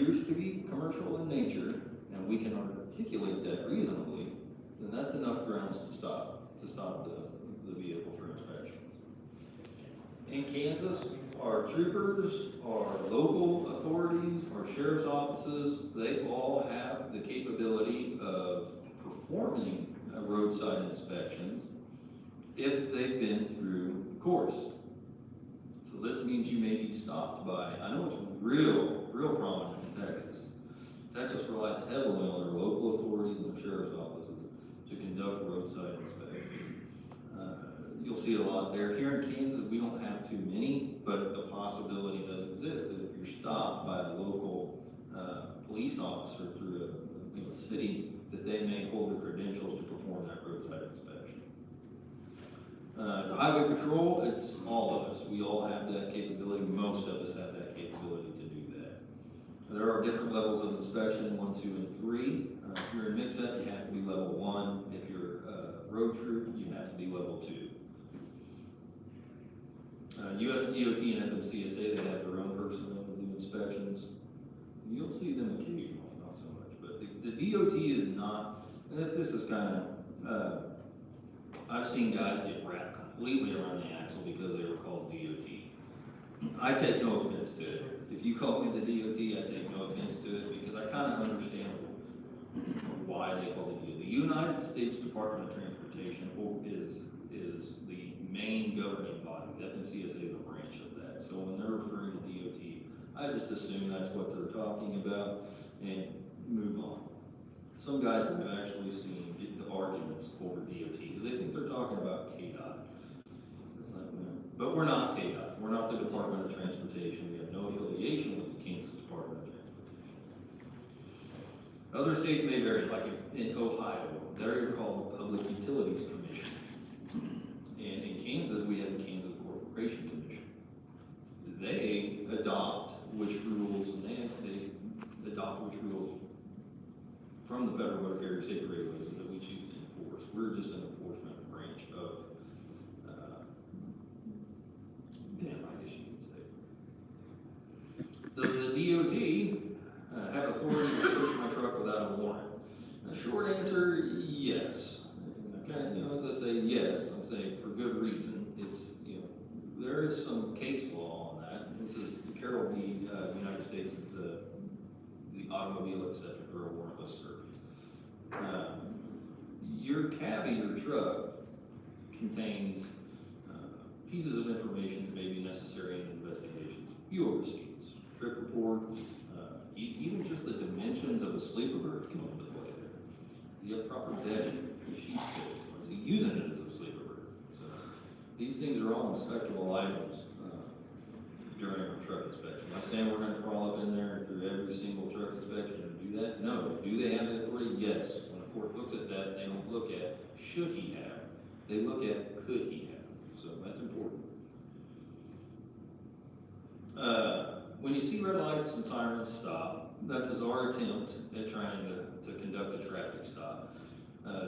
appears to be commercial in nature, and we can articulate that reasonably, then that's enough grounds to stop the vehicle for inspections. In Kansas, our troopers, our local authorities, our sheriff's offices, they all have the capability of performing roadside inspections if they've been through the course. So this means you may be stopped by, I know it's real prominent in Texas. Texas relies heavily on their local authorities and their sheriff's offices to conduct roadside inspections. You'll see it a lot there. Here in Kansas, we don't have too many, but the possibility does exist that if you're stopped by a local police officer through a city, that they may hold the credentials to perform that roadside inspection. The highway patrol, it's all of us. We all have that capability. Most of us have that capability to do that. There are different levels of inspection, 1, 2, and 3. If you're in mix-up, you have to be level 1. If you're road troop, you have to be level 2. US DOT and FMCSA, they have their own personnel to do inspections. You'll see them occasionally, not so much. But the DOT is not, this is kind of, I've seen guys get wrapped completely around the axle because they were called DOT. I take no offense to it. If you call me the DOT, I take no offense to it because I kind of understand why they call it DOT. The United States Department of Transportation is the main governing body. The FMCSA is a branch of that. So when they're referring to DOT, I just assume that's what they're talking about and move on. Some guys I've actually seen get into arguments over DOT because they think they're talking about KDOT. It's like, no. But we're not KDOT. We're not the Department of Transportation. We have no affiliation with the Kansas Department of Transportation. Other states may vary, like in Ohio, they're called the Public Utilities Commission. And in Kansas, we have the Kansas Corporation Commission. They adopt which rules, and they adopt which rules from the federal motor carrier safety regulations that we choose to enforce. We're just an enforcement branch of them, I guess you could say. Does the DOT have authority to search my truck without a warrant? A short answer, yes. Okay, as I say yes, I say for good reason. It's, there is some case law on that. This is the Carroll v. United States is the automobile exception for a warrantless search. Your cab in your truck contains pieces of information that may be necessary in investigations. Fuel receipts, trip reports, even just the dimensions of a sleeper berth come into play there. Does he have proper bedding? Is she fit? Or is he using it as a sleeper berth? So these things are all inspectable items during our truck inspection. Am I saying we're going to crawl up in there through every single truck inspection and do that? No. Do they have the authority? Yes. When a court looks at that, they don't look at should he have. They look at could he have. So that's important. When you see red lights and sirens stop, this is our attempt at trying to conduct a traffic stop.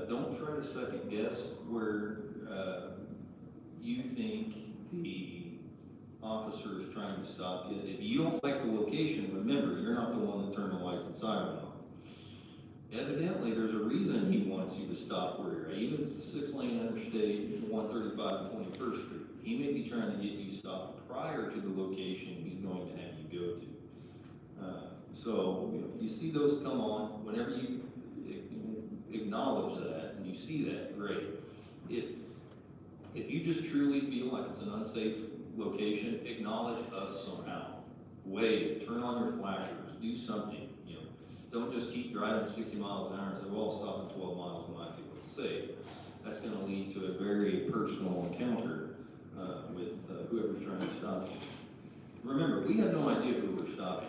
Don't try to second guess where you think the officer is trying to stop you. If you don't like the location, remember, you're not the one that turned the lights and siren on. Evidently, there's a reason he wants you to stop where you're at. Even if it's the 6-lane interstate, 135 and 21st Street. He may be trying to get you stopped prior to the location he's going to have you go to. So if you see those come on, whenever you acknowledge that and you see that, great. If you just truly feel like it's an unsafe location, acknowledge us somehow. Wave, turn on your flashers, do something. Don't just keep driving 60 miles an hour and say, well, I'll stop at 12 miles when I feel it's safe. That's going to lead to a very personal encounter with whoever's trying to stop you. Remember, we have no idea who we're stopping.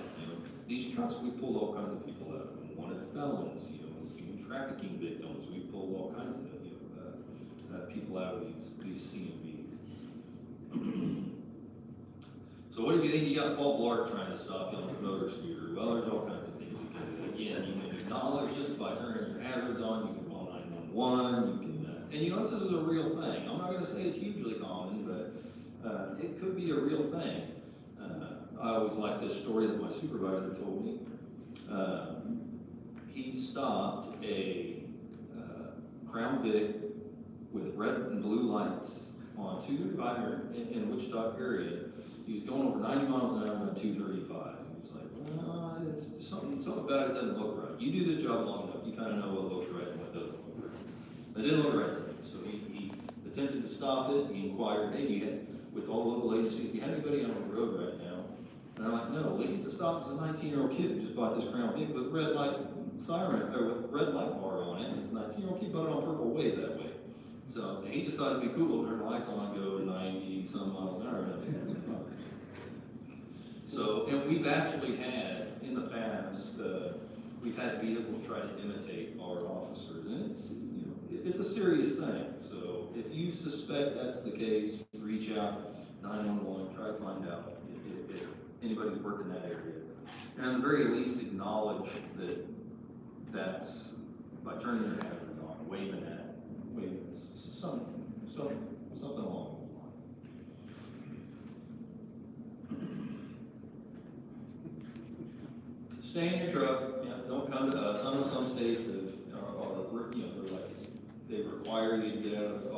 These trucks, we pulled all kinds of people out of them. Wanted felons, human trafficking victims. We pulled all kinds of people out of these CMVs. So what if you think you got Paul Blart trying to stop you on a motor scooter? Well, there's all kinds of things you can do. Again, you can acknowledge just by turning your hazards on. You can call 911. You can, and this is a real thing. I'm not going to say it's hugely common, but it could be a real thing. I always like this story that my supervisor told me. He stopped a Crown Vic with red and blue lights on 235 in the Wichita area. He was going over 90 miles an hour on 235. He was like, well, it's something about it doesn't look right. You do this job long enough, you kind of know what looks right and what doesn't look right. It didn't look right to him, so he attempted to stop it. He inquired, hey, do you have, with all the local agencies, do you have anybody on the road right now? And I'm like, no, ladies that stopped is a 19-year-old kid who just bought this Crown Vic with red light siren, or with red light bar on it. It's a 19-year-old kid bought it on Purple Wave that way. So and he just thought it'd be cool to turn the lights on and go 90 some miles an hour. So, and we've actually had, in the past, we've had vehicles try to imitate our officers, and it's, you know, it's a serious thing. So if you suspect that's the case, reach out, 911, try to find out if anybody's worked in that area. And at the very least, acknowledge that that's, by turning your hazard on, waving something along those lines. Stay in your truck, yeah, don't come to us. I know some states have, you know, they're like, they require you to get out of the car.